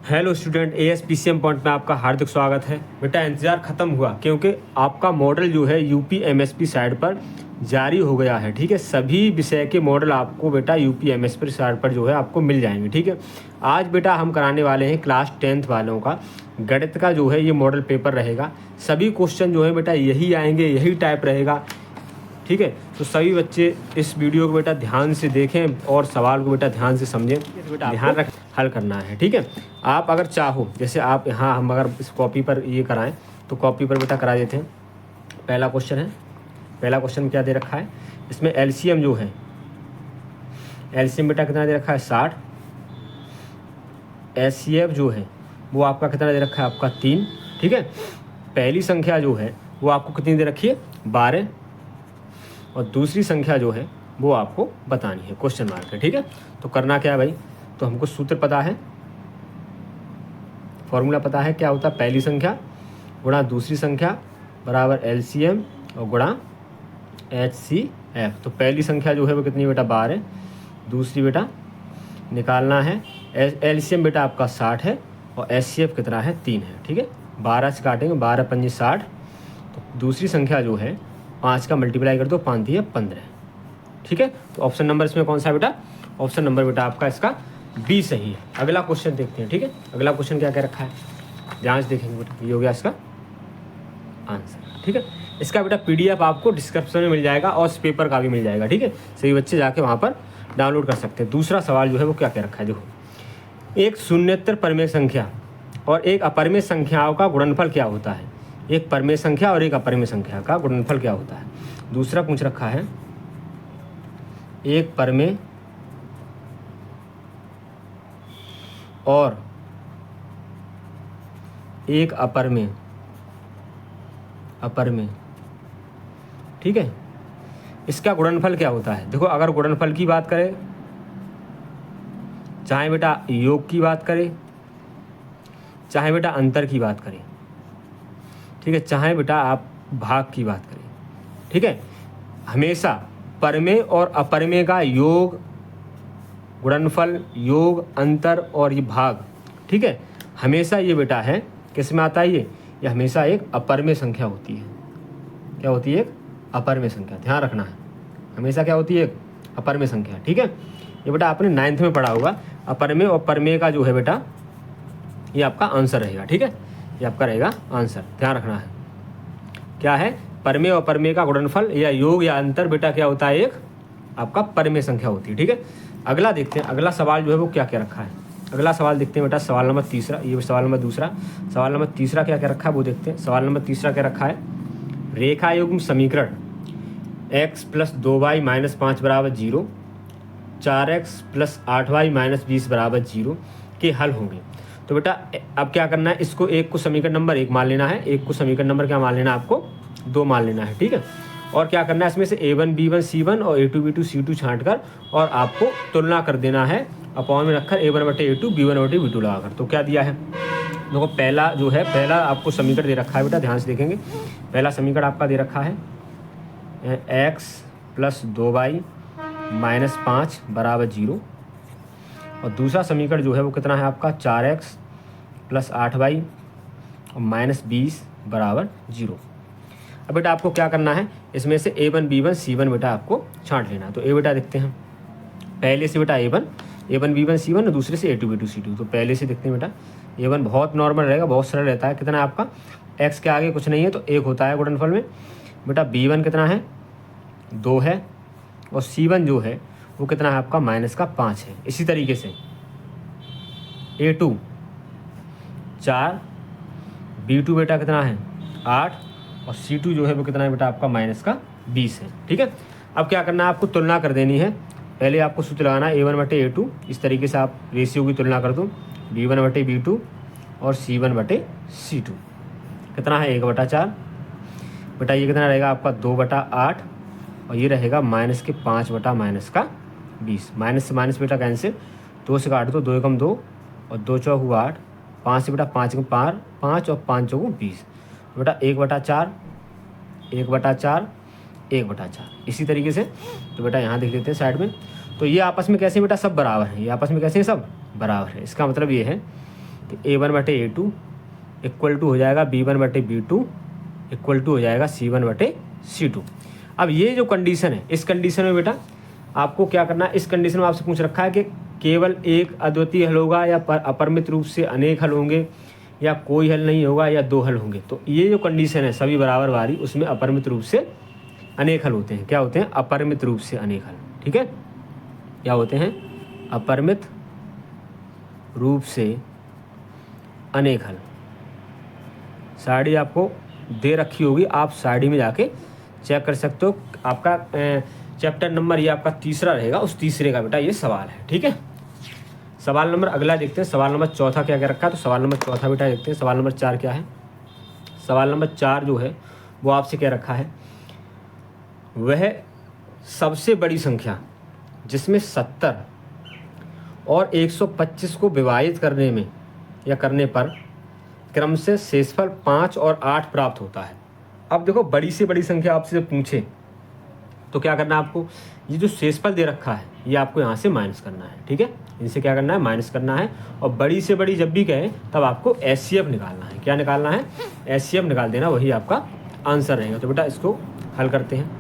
Hello student, ASPCM point में आपका हार्दिक स्वागत है। बेटा इंतज़ार ख़त्म हुआ क्योंकि आपका मॉडल जो है यूपी MSP साइट पर जारी हो गया है। ठीक है, सभी विषय के मॉडल आपको बेटा यूपी MSP साइट पर जो है आपको मिल जाएंगे। ठीक है, आज बेटा हम कराने वाले हैं क्लास 10th वालों का गणित का जो है ये मॉडल पेपर रहेगा। सभी क्वेश्चन जो है बेटा यही आएंगे, यही टाइप रहेगा। ठीक है, तो सभी बच्चे इस वीडियो को बेटा ध्यान से देखें और सवाल को बेटा ध्यान से समझें। बेटा ध्यान रख हल करना है। ठीक है, आप अगर चाहो, जैसे आप यहाँ हम अगर इस कॉपी पर ये कराएं तो कॉपी पर बेटा करा देते हैं। पहला क्वेश्चन है, पहला क्वेश्चन क्या दे रखा है, इसमें LCM जो है, LCM बेटा कितना दे रखा है 60। HCF जो है वो आपका कितना दे रखा है, आपका 3। ठीक है, पहली संख्या जो है वो आपको कितनी दे रखी है 12, और दूसरी संख्या जो है वो आपको बतानी है, क्वेश्चन मार्क है। ठीक है, तो करना क्या है भाई, तो हमको सूत्र पता है, फॉर्मूला पता है, क्या होता है पहली संख्या गुणा दूसरी संख्या बराबर LCM और गुणा HCF। तो पहली संख्या जो है वो कितनी बेटा 12, दूसरी बेटा निकालना है, LCM बेटा आपका 60 है और HCF कितना है 3 है। ठीक है, 12 से काटेंगे, 12 पंजी 60, तो दूसरी संख्या जो है 5 का मल्टीप्लाई कर दो, 5 दिए 15। ठीक है, तो ऑप्शन नंबर इसमें कौन सा है बेटा, ऑप्शन नंबर बेटा आपका इसका B सही है। अगला क्वेश्चन देखते हैं। ठीक है, अगला क्वेश्चन क्या क्या रखा है, ध्यान से देखेंगे बेटा, ये हो गया इसका आंसर। ठीक है, इसका बेटा PDF आपको डिस्क्रिप्शन में मिल जाएगा और इस पेपर का भी मिल जाएगा। ठीक है, सभी बच्चे जाके वहाँ पर डाउनलोड कर सकते हैं। दूसरा सवाल जो है वो क्या क्या रखा है, देखो, एक शून्येतर परमेय संख्या और एक अपरमेय संख्याओं का गुणनफल क्या होता है। एक परमेय संख्या और एक अपरमेय संख्या का गुणनफल क्या होता है। दूसरा पूछ रखा है, एक परमेय और एक अपरमेय, ठीक है, इसका गुणनफल क्या होता है। देखो, अगर गुणनफल की बात करें, चाहे बेटा योग की बात करें, चाहे बेटा अंतर की बात करें, ठीक है, चाहे बेटा आप भाग की बात करें, ठीक है, हमेशा परमेय और अपरमेय का योग, गुणनफल, योग, अंतर और ये भाग, ठीक है, हमेशा ये बेटा है किस में आता है, ये हमेशा एक अपरमेय संख्या होती है। क्या होती है, एक अपरमेय संख्या, ध्यान रखना है, हमेशा क्या होती है, एक अपरमेय संख्या। ठीक है, ये बेटा आपने 9th में पढ़ा होगा, अपरमेय और परमेय का जो है बेटा ये आपका आंसर रहेगा। ठीक है, ये आपका रहेगा आंसर, ध्यान रखना है। क्या है, परमेय और परमेय का गुणनफल या योग या अंतर बेटा क्या होता है, एक आपका परमेय संख्या होती है। ठीक है, अगला देखते हैं, अगला सवाल जो है वो क्या क्या रखा है। अगला सवाल देखते हैं बेटा, सवाल नंबर 3, ये सवाल नंबर 2, सवाल नंबर 3 क्या क्या रखा है वो देखते हैं। सवाल नंबर 3 क्या रखा है, रेखा युग्म समीकरण x + 2y - 5 = 0, 4x + 8y - 20 = 0 के हल होंगे। तो बेटा अब क्या करना है, इसको एक को समीकरण नंबर 1 मान लेना है, एक को समीकरण नंबर क्या मान लेना है, आपको 2 मान लेना है। ठीक है, और क्या करना है, इसमें से A1 B1 C1 और A2 B2 C2 छांट कर और आपको तुलना कर देना है, अपॉन में रखकर A1/A2 B1/B2 लगाकर। तो क्या दिया है, देखो पहला जो है, पहला आपको समीकरण दे रखा है बेटा, ध्यान से देखेंगे। पहला समीकरण आपका दे रखा है x + 2y - 5 = 0, और दूसरा समीकरण जो है वो कितना है आपका 4x + 8y - 20 = 0। अब बेटा आपको क्या करना है, इसमें से A1 B1 C1 बेटा आपको छांट लेना। तो ए बेटा देखते हैं, पहले से बेटा A1 B1 C1 और दूसरे से A2 B2 C2। तो पहले से देखते हैं बेटा, A1 बहुत नॉर्मल रहेगा, बहुत सरल रहता है, कितना है आपका x के आगे कुछ नहीं है तो 1 होता है गुणनफल में। बेटा B1 कितना है 2 है, और C1 जो है वो कितना है आपका -5 है। इसी तरीके से A2 4, B2 बेटा कितना है 8, और C2 जो है वो कितना है बेटा आपका -20 है। ठीक है, अब क्या करना है, आपको तुलना कर देनी है। पहले आपको सूत्र लगाना है A1/A2, इस तरीके से आप रेशियो की तुलना कर दो, B1/B2 और C1/C2 कितना है 1/4। बेटा ये कितना रहेगा आपका 2/8, और ये रहेगा -5/-20। माइनस से माइनस बेटा कैंसिल, 2 से काट दो, 2 × 2 और 2 × 4 = 8, 5 से बेटा 5 × 5 और 5 × 20। बेटा 1/4, 1/4, 1/4, इसी तरीके से। तो बेटा यहाँ देख लेते हैं साइड में, तो ये आपस में कैसे बेटा सब बराबर हैं, ये आपस में कैसे सब बराबर है। इसका मतलब ये है तो A1/A2 इक्वल टू हो जाएगा B1/B2 इक्वल टू हो जाएगा C1/C2। अब ये जो कंडीशन है, इस कंडीशन में बेटा आपको क्या करना है, इस कंडीशन में आपसे पूछ रखा है कि केवल एक अद्वितीय हल होगा या अपरिमित रूप से अनेक हल होंगे या कोई हल नहीं होगा या दो हल होंगे। तो ये जो कंडीशन है सभी बराबर वाली, उसमें अपरिमित रूप से अनेक हल होते हैं। क्या होते हैं? अपरिमित रूप से अनेक हल। ठीक है, क्या होते हैं? अपरिमित रूप से अनेक हल। साड़ी आपको दे रखी होगी, आप साड़ी में जाके चेक कर सकते हो। आपका चैप्टर नंबर ये आपका तीसरा रहेगा, उस तीसरे का बेटा ये सवाल है। ठीक है, सवाल नंबर अगला देखते हैं। सवाल नंबर चौथा क्या क्या रखा है, तो सवाल नंबर चौथा बेटा देखते हैं। सवाल नंबर 4 क्या है? सवाल नंबर 4 जो है वो आपसे क्या रखा है, वह सबसे बड़ी संख्या जिसमें 70 और 125 को विभाजित करने में या करने पर क्रम से शेषफल 5 और 8 प्राप्त होता है। अब देखो, बड़ी से बड़ी संख्या आपसे पूछे तो क्या करना है आपको, ये जो शेषफल दे रखा है ये आपको यहाँ से माइनस करना है। ठीक है, इनसे क्या करना है, माइनस करना है। और बड़ी से बड़ी जब भी कहे तब आपको एचसीएफ निकालना है। क्या निकालना है? एचसीएफ निकाल देना, वही आपका आंसर रहेगा। तो बेटा इसको हल करते हैं।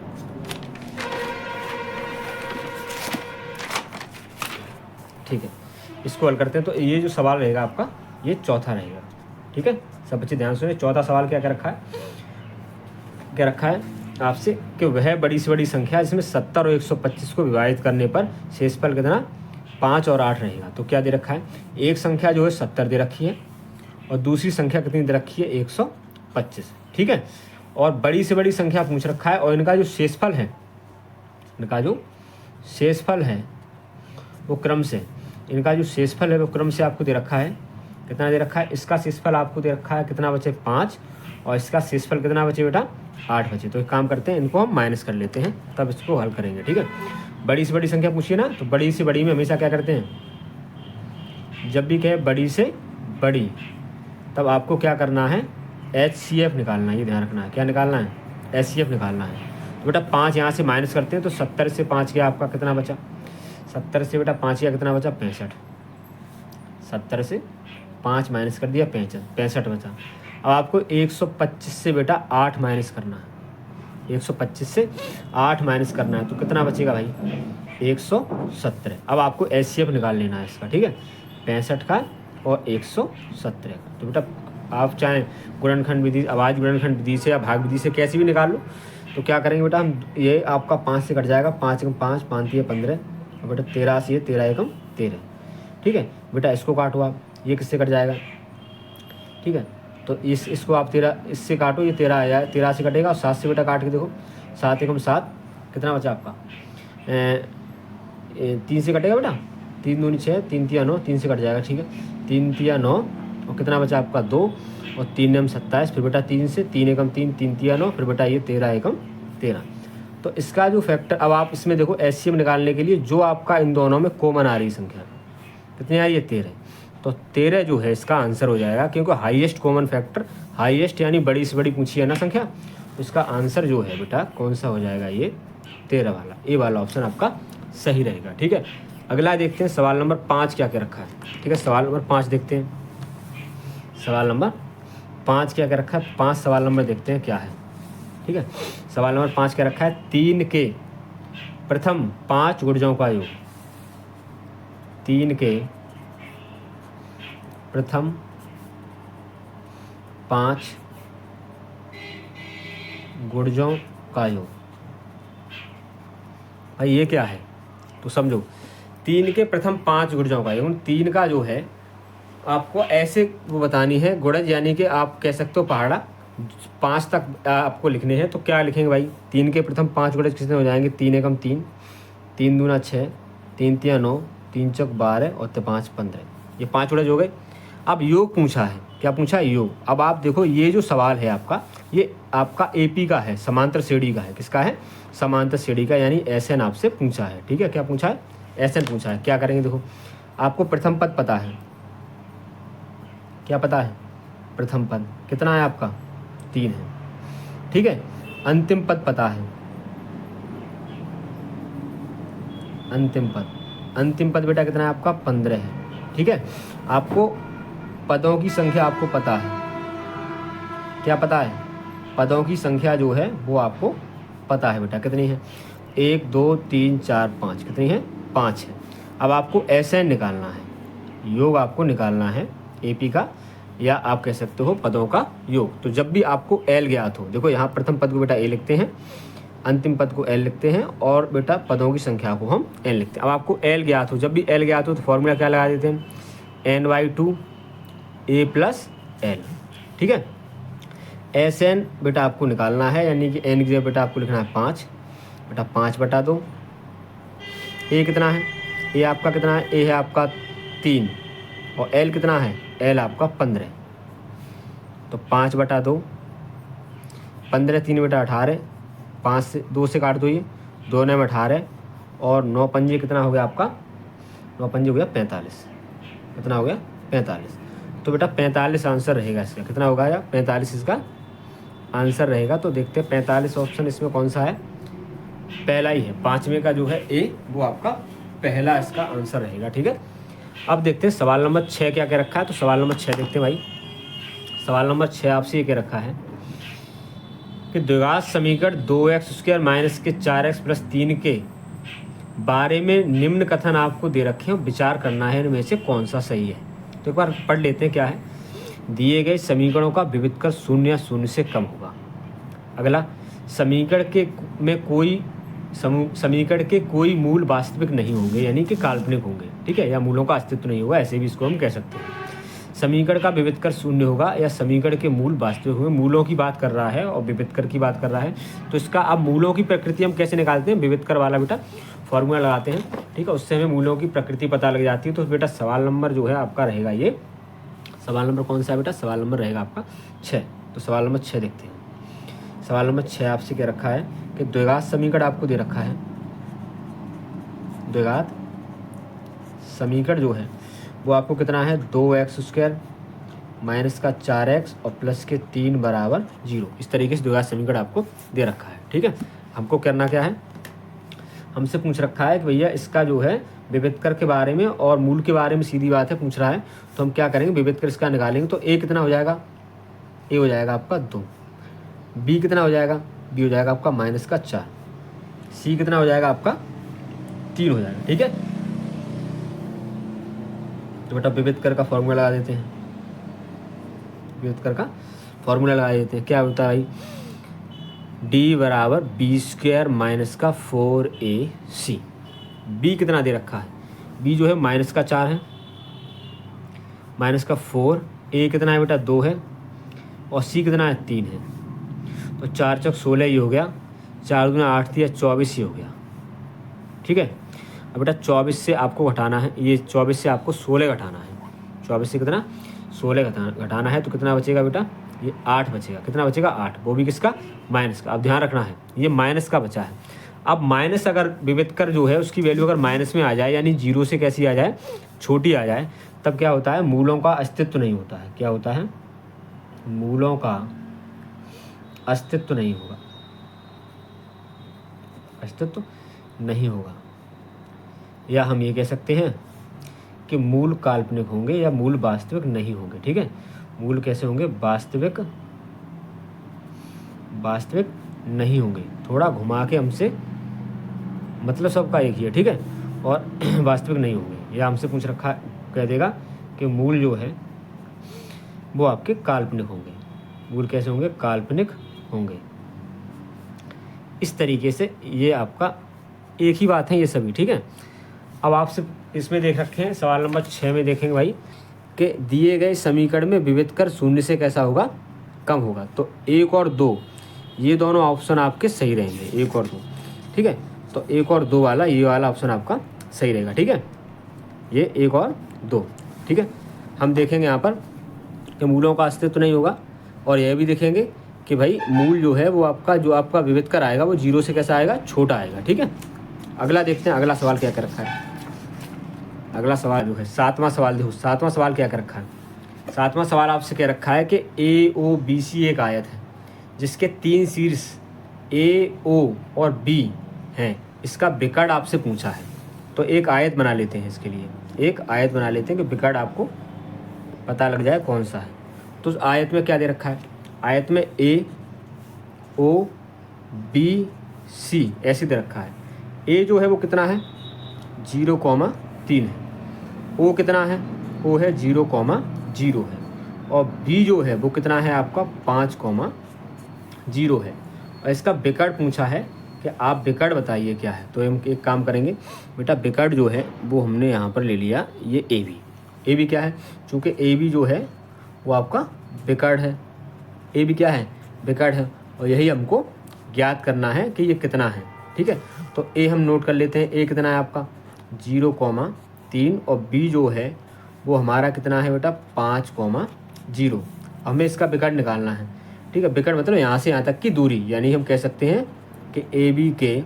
ठीक है, इसको हल करते हैं। तो ये जो सवाल रहेगा आपका ये चौथा रहेगा। ठीक है, सब बच्चे ध्यान सुनिए। चौथा सवाल क्या क्या रखा है, क्या रखा है आपसे कि वह बड़ी से बड़ी संख्या जिसमें 70 और 125 को विभाजित करने पर शेषफल कितना 5 और 8 रहेगा। तो क्या दे रखा है, एक संख्या जो है 70 दे रखी है और दूसरी संख्या कितनी दे रखी है 125। ठीक है, और बड़ी से बड़ी संख्या पूछ रखा है और इनका जो शेषफल है, इनका जो शेषफल है वो क्रम से, इनका जो शेषफल है वो क्रम से आपको दे रखा है। कितना दे रखा है? इसका शेषफल आपको दे रखा है कितना बचे 5 और इसका शेषफल कितना बचे बेटा 8 बचे। तो एक काम करते हैं, इनको हम माइनस कर लेते हैं तब इसको हल करेंगे। ठीक है, बड़ी से बड़ी संख्या पूछिए ना, तो बड़ी से बड़ी में हमेशा क्या करते हैं, जब भी कहे बड़ी से बड़ी तब आपको क्या करना है, एचसीएफ निकालना है। ये ध्यान रखना है, क्या निकालना है? एचसीएफ निकालना है। तो बेटा 5 यहाँ से माइनस करते हैं तो 70 से 5 गया आपका कितना बचा, 70 से बेटा 5 गया कितना बचा 65। 70 से 5 माइनस कर दिया 65 बचा। अब आपको 125 से बेटा 8 माइनस करना है। 125 से 8 माइनस करना है तो कितना बचेगा भाई 117। अब आपको एचसीएफ निकाल लेना है इसका। ठीक है, 65 का और 117 का। तो बेटा आप चाहे गुणनखंड विधि, अभाज्य गुणनखंड विधि से या भाग विधि से कैसे भी निकाल लो। तो क्या करेंगे बेटा हम, ये आपका 5 से कट जाएगा, 5 एकम 5, 5 3 15 और बेटा 13 से 13 एकम 13। ठीक है बेटा, इसको काटो आप, ये किससे कट जाएगा। ठीक है, तो इसको आप 13 इससे काटो, ये 13 आ जाए, 13 से कटेगा और 7 से बेटा काट के देखो, 7 एकम 7 कितना बचा आपका 3 से कटेगा बेटा, 3 दूनी 6, 3 तिया 9, 3 से कट जाएगा। ठीक है, 3 तिया 9 और कितना बचा आपका 2 और 3 एकम 27, फिर बेटा 3 से 3 एकम 3, 3 तिया 9, फिर बेटा ये 13 एकम 13। तो इसका जो फैक्टर, अब आप इसमें देखो एचसीएफ निकालने के लिए जो आपका इन दोनों में कॉमन आ रही संख्या कितनी आ रही है 13। तो 13 जो है इसका आंसर हो जाएगा, क्योंकि हाईएस्ट कॉमन फैक्टर, हाईएस्ट यानी बड़ी से बड़ी पूछी है ना संख्या, तो इसका आंसर जो है बेटा कौन सा हो जाएगा, ये 13 वाला, ए वाला ऑप्शन आपका सही रहेगा। ठीक है, अगला देखते हैं सवाल नंबर 5 क्या क्या रखा है। ठीक है, सवाल नंबर 5 देखते हैं। सवाल नंबर 5 क्या क्या रखा है, 5 सवाल नंबर देखते हैं क्या है। ठीक है, सवाल नंबर 5 क्या रखा है, 3 के प्रथम 5 गुणजों का योग। 3 के प्रथम 5 गुणजों का योग। भाई ये क्या है, तो समझो 3 के प्रथम 5 गुणजों का योग। 3 का जो है आपको ऐसे वो बतानी है गुणज, यानी कि आप कह सकते हो पहाड़ा 5 तक आपको लिखने हैं। तो क्या लिखेंगे भाई, 3 के प्रथम 5 गुणज कितने हो जाएंगे, 3 एकम 3, 3 दूना 6, 3 तिया 9, 3 चौक 12 और 5 15, ये 5 गुणज हो गए। अब योग पूछा है, क्या पूछा है, योग। अब आप देखो ये जो सवाल है आपका, ये आपका एपी का है, समांतर श्रेणी का है। किसका है, समांतर श्रेणी का, यानी एसएन आपसे पूछा है। ठीक है, क्या पूछा है, एसएन पूछा है। क्या करेंगे, देखो आपको प्रथम पद पता है, क्या पता है, प्रथम पद कितना है आपका 3 है। ठीक है, अंतिम पद पता है, अंतिम पद, अंतिम पद बेटा कितना है आपका 15 है। ठीक है, आपको पदों की संख्या आपको पता है, क्या पता है? पदों की संख्या जो है वो आपको पता है बेटा, कितनी है? 1 2 3 4 5, कितनी है? 5 है। अब आपको SN निकालना है, योग आपको निकालना है AP का, या आप कह सकते हो पदों का योग। तो जब भी आपको L ज्ञात हो, देखो यहाँ प्रथम पद को बेटा A लिखते हैं, अंतिम पद को L लिखते हैं, और बेटा पदों की संख्या को हम N लिखते हैं। अब आपको L ज्ञात हो, जब भी L ज्ञात हो तो फॉर्मूला क्या लगा देते हैं? N/2 A + L, ठीक है। SN बेटा आपको निकालना है, यानी कि N की जगह बेटा आपको लिखना है 5, बेटा 5/2। A कितना है? A आपका कितना है? A है आपका 3, और L कितना है? L आपका 15, तो 5/2, 15 3 बेटा 18, 5 से 2 से काट दो, ये 2 9 18, और 9 पंजे कितना हो गया आपका? 9 पंजे हो गया 45, कितना हो गया? 45। तो बेटा 45 आंसर रहेगा इसका, कितना होगा या 45 इसका आंसर रहेगा। तो देखते हैं 45 ऑप्शन इसमें कौन सा है? पहला ही है, 5वें का जो है A, वो आपका पहला इसका आंसर रहेगा, ठीक है। अब देखते हैं सवाल नंबर 6 क्या क्या रखा है। तो सवाल नंबर 6 देखते हैं भाई। सवाल नंबर 6 आपसे ये क्या रखा है कि द्विघात समीकरण 2x² - 4x + 3 के बारे में निम्न कथन आपको दे रखे हैं, विचार करना है इनमें से कौन सा सही है। तो एक बार पढ़ लेते हैं क्या है। दिए गए समीकरणों का विविधकर 0 या 0 से कम होगा। अगला, समीकरण के कोई मूल वास्तविक नहीं होंगे, यानी कि काल्पनिक होंगे, ठीक है, या मूलों का अस्तित्व नहीं होगा, ऐसे भी इसको हम कह सकते हैं। समीकरण का विविधकर 0 होगा, या समीकरण के मूल वास्तविक होंगे। मूलों की बात कर रहा है और विविधकर की बात कर रहा है, तो इसका अब मूलों की प्रकृति हम कैसे निकालते हैं? विविधकर वाला बेटा फॉर्मूला लगाते हैं, ठीक है, उससे हमें मूलों की प्रकृति पता लग जाती है। तो बेटा सवाल नंबर जो है आपका रहेगा ये, सवाल नंबर कौन सा है बेटा? सवाल नंबर रहेगा आपका 6। तो सवाल नंबर 6 देखते हैं। सवाल नंबर 6 आपसे क्या रखा है कि द्विघात समीकरण आपको दे रखा है। द्विघात समीकरण जो है वो आपको कितना है? 2x² - 4x और +3 = 0। इस तरीके से द्विघात समीकरण आपको दे रखा है, ठीक है। हमको करना क्या है? हमसे पूछ रखा है कि भैया इसका जो है विविधकर के बारे में और मूल के बारे में सीधी बात है पूछ रहा है, तो हम क्या करेंगे? विविधकर इसका निकालेंगे। तो A कितना हो जाएगा? A हो जाएगा आपका 2। B कितना हो जाएगा? B हो जाएगा आपका -4। C कितना हो जाएगा आपका? 3 हो जाएगा, ठीक है। तो बेटा विविधकर का फॉर्मूला लगा देते हैं। विविधकर का फॉर्मूला लगा देते हैं। क्या होता है भाई? D = B² - 4AC। B कितना दे रखा है? B जो है -4 है, -4। A कितना है बेटा? 2 है, और C कितना है? 3 है। तो 4 × 16 ही हो गया, 4 × 8 = 24 ही हो गया, ठीक है। अब बेटा 24 से आपको घटाना है, ये 24 से आपको 16 घटाना है। 24 से कितना? 16 घटाना है, तो कितना बचेगा बेटा? ये 8 बचेगा। कितना बचेगा? 8, वो भी किसका? माइनस का। अब ध्यान रखना है ये माइनस का बचा है। अब माइनस अगर विविधकर जो है उसकी वैल्यू अगर माइनस में आ जाए, यानी 0 से कैसी आ जाए? छोटी आ जाए, तब क्या होता है? मूलों का अस्तित्व नहीं होता है। क्या होता है? मूलों का अस्तित्व नहीं होगा, अस्तित्व नहीं होगा। या हम ये कह सकते हैं कि मूल काल्पनिक होंगे या मूल वास्तविक नहीं होंगे, ठीक है। मूल कैसे होंगे? वास्तविक नहीं होंगे। थोड़ा घुमा के हमसे, मतलब सबका एक ही है, ठीक है, और वास्तविक नहीं होंगे। या हमसे पूछ रखा कह देगा कि मूल जो है वो आपके काल्पनिक होंगे। मूल कैसे होंगे? काल्पनिक होंगे। इस तरीके से ये आपका एक ही बात है ये सभी, ठीक है। अब आपसे इसमें देख रखे हैं सवाल नंबर 6 में देखेंगे भाई कि दिए गए समीकरण में विविधकर 0 से कैसा होगा? कम होगा। तो 1 और 2 ये दोनों ऑप्शन आपके सही रहेंगे, 1 और 2, ठीक है। तो 1 और 2 वाला, ये वाला ऑप्शन आपका सही रहेगा, ठीक है। ये 1 और 2, ठीक है। हम देखेंगे यहाँ पर कि मूलों का अस्तित्व नहीं होगा, और यह भी देखेंगे कि भाई मूल जो है वो आपका, जो आपका विविधकर आएगा वो 0 से कैसा आएगा? छोटा आएगा, ठीक है। अगला देखते हैं, अगला सवाल क्या कर रखा है। अगला सवाल जो है 7वां सवाल, देखो 7वां सवाल क्या कर रखा है। 7वां सवाल आपसे क्या रखा है कि AOBC एक आयत है जिसके 3 शीर्ष A, O और B हैं। इसका विकर्ण आपसे पूछा है। तो एक आयत बना लेते हैं, इसके लिए एक आयत बना लेते हैं कि विकर्ण आपको पता लग जाए कौन सा है। तो उस आयत में क्या दे रखा है, आयत में ए ओ बी सी ऐसे दे रखा है। ए जो है वो कितना है 0,3 है, ओ कितना है, ओ है 0,0 है, और बी जो है वो कितना है आपका 5,0 है। और इसका विकर्ण पूछा है कि आप विकर्ण बताइए क्या है। तो हम एक काम करेंगे बेटा, विकर्ण जो है वो हमने यहाँ पर ले लिया ये ए बी। ए बी क्या है, चूँकि ए बी जो है वो आपका विकर्ण है, ए बी क्या है विकर्ण है, और यही हमको ज्ञात करना है कि ये कितना है। ठीक है, तो ए हम नोट कर लेते हैं, ए कितना है आपका 0,3 और बी जो है वो हमारा कितना है बेटा 5,0। हमें इसका विकर्ण निकालना है। ठीक है, विकर्ण मतलब यहाँ से यहाँ तक की दूरी, यानी हम कह सकते हैं कि ए बी के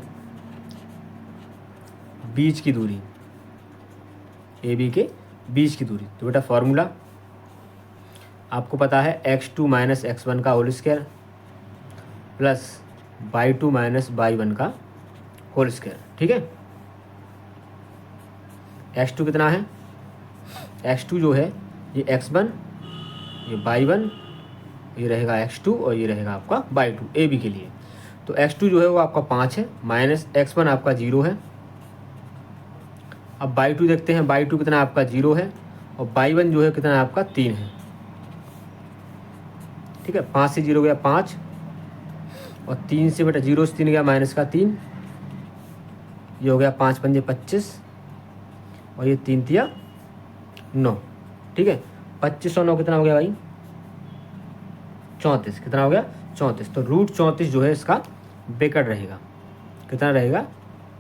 बीच की दूरी, ए बी के बीच की दूरी। तो बेटा फॉर्मूला आपको पता है x2 माइनस x1 का whole square plus y2 minus y1 का होल स्क्वायर। ठीक है, x2 कितना है, x2 जो है ये x1, ये y1, ये रहेगा x2 और ये रहेगा आपका y2 ए बी के लिए। तो x2 जो है वो आपका 5 है, माइनस x1 आपका 0 है। अब y2 देखते हैं, y2 कितना आपका 0 है, और y1 जो है कितना आपका 3 है। ठीक है, 5 से 0 गया 5, और 3 से बेटा 0 से 3 गया माइनस का 3, ये हो गया 5 पंजे 25, और ये 3 तिया 9। ठीक है, 25 और 9 कितना हो गया भाई 34, कितना हो गया 34। तो रूट 34 जो है इसका विकर्ण रहेगा, कितना रहेगा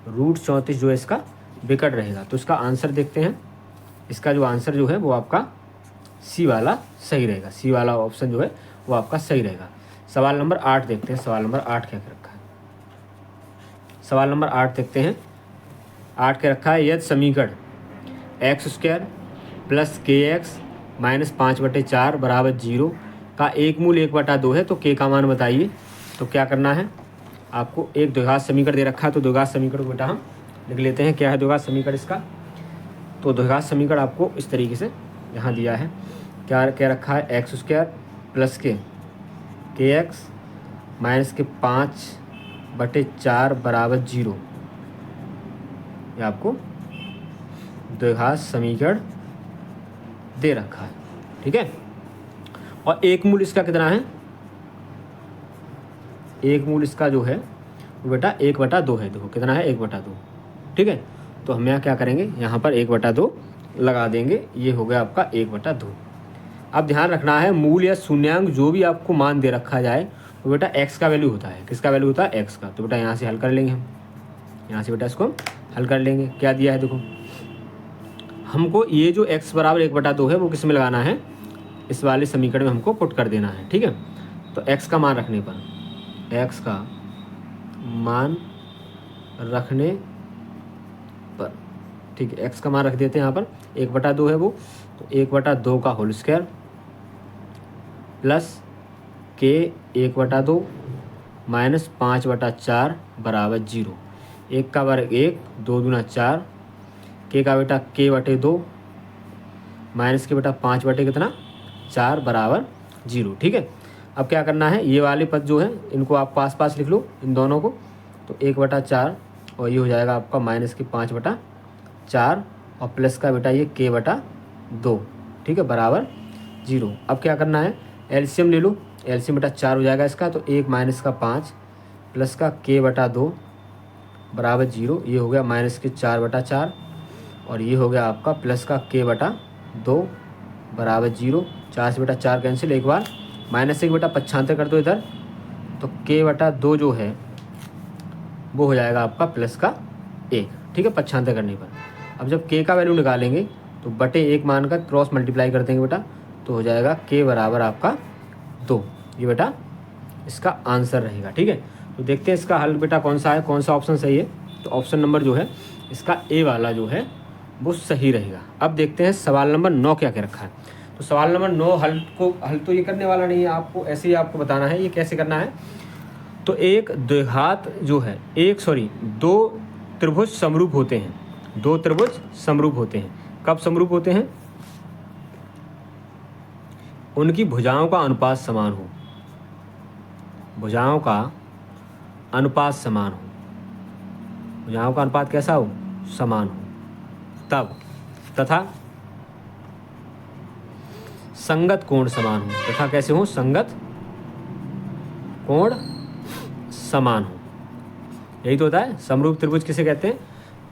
रूट 34 जो है इसका विकर्ण रहेगा। तो इसका आंसर देखते हैं, इसका जो आंसर जो है वो आपका सी वाला सही रहेगा, सी वाला ऑप्शन जो है वो आपका सही रहेगा। सवाल नंबर 8 देखते हैं, सवाल नंबर 8 क्या रखा है। सवाल नंबर 8 देखते हैं, 8 के रखा है यदि समीकरण x² प्लस kx माइनस 5/4 बराबर 0 का एक मूल 1/2 है तो k का मान बताइए। तो क्या करना है आपको, एक द्विघात समीकरण दे रखा है, तो द्विघात समीकरण को बेटा हम लिख लेते हैं। क्या है द्विघात समीकरण इसका, तो द्विघात समीकरण आपको इस तरीके से यहाँ दिया है, क्या क्या रखा है x² प्लस kx माइनस के 5/4 बराबर 0, ये आपको द्विघात समीकरण दे रखा है। ठीक है, और एक मूल इसका कितना है, एक मूल इसका जो है वो बेटा 1/2 है। देखो कितना है 1/2। ठीक है, तो हम यहाँ क्या करेंगे, यहाँ पर 1/2 लगा देंगे, ये हो गया आपका 1/2। अब ध्यान रखना है मूल या शून्यांक जो भी आपको मान दे रखा जाए तो बेटा x का वैल्यू होता है, किसका वैल्यू होता है x का। तो बेटा यहाँ से हल कर लेंगे हम, यहाँ से बेटा इसको हल कर लेंगे। क्या दिया है देखो, हमको ये जो x बराबर 1/2 है वो किस में लगाना है, इस वाले समीकरण में हमको पुट कर देना है। ठीक है, तो x का मान रखने पर, x का मान रखने पर, ठीक है x का मान रख देते हैं यहाँ पर 1/2 है वो, तो 1/2 का whole square plus k 1/2 minus 5/4 बराबर 0। 1 का वर्ग 1, 2 दूना 4, k का बेटा k/2 माइनस के बेटा 5/4 बराबर 0। ठीक है, अब क्या करना है, ये वाले पद जो है इनको आप पास पास लिख लो, इन दोनों को। तो 1/4 और ये हो जाएगा आपका माइनस के 5/4 और प्लस का बेटा ये k/2। ठीक है, बराबर 0। अब क्या करना है, एलसीएम ले लो, एलसीएम बेटा 4 हो जाएगा इसका, तो 1 माइनस का 5 प्लस का k/2 बराबर 0, ये हो गया माइनस के 4/4 और ये हो गया आपका प्लस का k/2 बराबर 0। 4 से बेटा 4 कैंसिल, एक बार माइनस से बेटा 95 कर दो इधर, तो k/2 जो है वो हो जाएगा आपका प्लस का 1। ठीक है, 95 करने पर। अब जब k का वैल्यू निकालेंगे तो बटे 1 मान कर क्रॉस मल्टीप्लाई कर देंगे बेटा, तो हो जाएगा k बराबर आपका 2। ये बेटा इसका आंसर रहेगा। ठीक है, तो देखते हैं इसका हल बेटा कौन सा है, कौन सा ऑप्शन सही है। तो ऑप्शन नंबर जो है इसका ए वाला जो है वो सही रहेगा। अब देखते हैं सवाल नंबर 9 क्या क्या रखा है। तो सवाल नंबर 9 हल तो ये करने वाला नहीं है, आपको ऐसे ही आपको बताना है ये कैसे करना है। तो एक द्विघात जो है दो त्रिभुज समरूप होते हैं, दो त्रिभुज समरूप होते हैं। कब समरूप होते हैं, उनकी भुजाओं का अनुपात समान हो, भुजाओं का अनुपात समान हो, भुजाओं का अनुपात कैसा हो, समान हो, तब तथा संगत कोण समान हो, तथा कैसे हो, संगत कोण समान हो। यही तो होता है समरूप त्रिभुज किसे कहते हैं,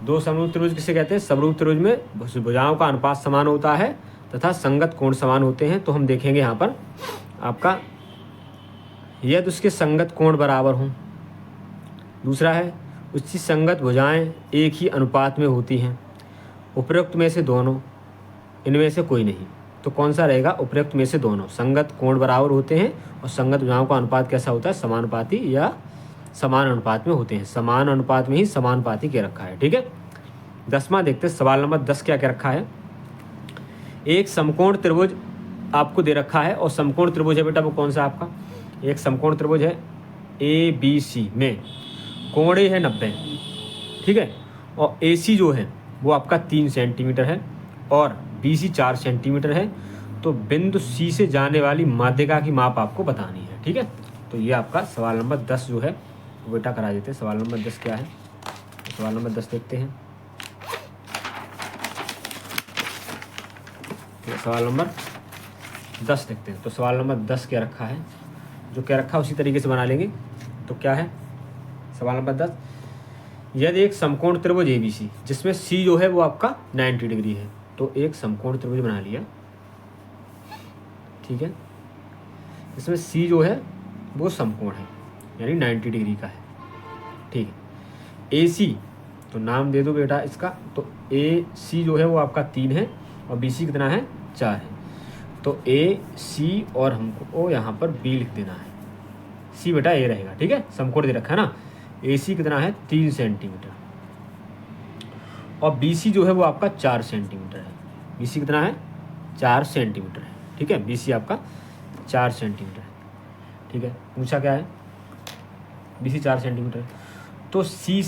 दो समरूप त्रिभुज किसे कहते हैं, समरूप त्रिभुज में भुजाओं का अनुपात समान होता है तथा संगत कोण समान होते हैं। तो हम देखेंगे यहाँ पर आपका यदि उसके संगत कोण बराबर हों, दूसरा है उसकी संगत भुजाएं एक ही अनुपात में होती हैं, उपरोक्त में से दोनों, इनमें से कोई नहीं। तो कौन सा रहेगा, उपरोक्त में से दोनों, संगत कोण बराबर होते हैं और संगत भुजाओं का अनुपात कैसा होता है, समानुपाती या समान अनुपात में होते हैं। समान अनुपात में ही समानुपाती के रखा है। ठीक है, 10वां देखते हैं, सवाल नंबर 10 क्या क्या रखा है। एक समकोण त्रिभुज आपको दे रखा है और समकोण त्रिभुज है बेटा वो कौन सा आपका, एक समकोण त्रिभुज है ABC में कोण है 90, ठीक है, और AC जो है वो आपका 3 सेंटीमीटर है और BC 4 सेंटीमीटर है। तो बिंदु C से जाने वाली माध्यिका की माप आपको बतानी है। ठीक है, तो ये आपका सवाल नंबर 10 जो है वो बेटा करा देते हैं। सवाल नंबर 10 क्या है, तो सवाल नंबर 10 देखते हैं। तो सवाल नंबर 10 देखते हैं। तो सवाल नंबर 10 क्या रखा है, जो क्या रखा है उसी तरीके से बना लेंगे। तो क्या है सवाल नंबर 10, यदि एक समकोण त्रिभुज ABC जिसमें C जो है वो आपका 90 डिग्री है, तो एक समकोण त्रिभुज बना लिया, ठीक है, इसमें C जो है वो समकोण है यानी 90 डिग्री का है। ठीक है, AC तो नाम दे दो बेटा इसका, तो AC जो है वो आपका 3 है और BC कितना है, 4 है। तो AC और हमको यहाँ पर B लिख देना है, C बेटा A रहेगा। ठीक है, समकोण दे रखा है ना, AC कितना है 3 सेंटीमीटर और BC जो है वो आपका 4 सेंटीमीटर है। BC कितना है, 4 सेंटीमीटर है। ठीक है, BC आपका 4 सेंटीमीटर है। ठीक है, पूछा क्या है, BC 4 सेंटीमीटर है। तो C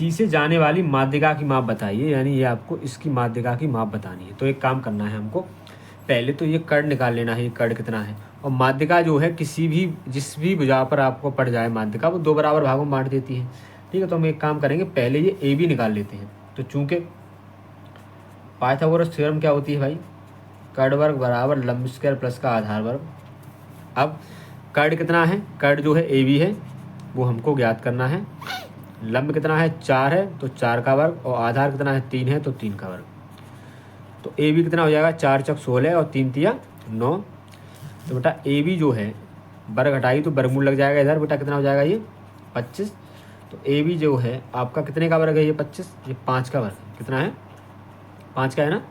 से जाने वाली माध्यिका की माप बताइए, यानी ये आपको इसकी माध्यिका की माप बतानी है। तो एक काम करना है हमको, पहले तो ये कर्ण निकाल लेना है, ये कर्ण कितना है, और माध्यिका जो है किसी भी जिस भी भुजा पर आपको पड़ जाए माध्यिका वो 2 बराबर भागों में बांट देती है। ठीक है, तो हम एक काम करेंगे, पहले ये AB निकाल लेते हैं। तो चूंकि पाइथागोरस थ्योरम क्या होती है भाई, कर्ण वर्ग बराबर लंब स्क्वायर प्लस का आधार वर्ग। अब कर्ण कितना है, कर्ण जो है AB है वो हमको ज्ञात करना है, लंब कितना है 4 है तो 4 का वर्ग, और आधार कितना है 3 है तो 3 का वर्ग। तो AB कितना हो जाएगा, 4 चौक 16 और 3 तिया 9। तो बेटा AB जो है वर्ग हटाई तो वर्गमूल लग जाएगा इधर, बेटा कितना हो जाएगा ये 25। तो AB जो है आपका कितने का वर्ग है, ये 25, ये 5 का वर्ग कितना है, 5 का है ना।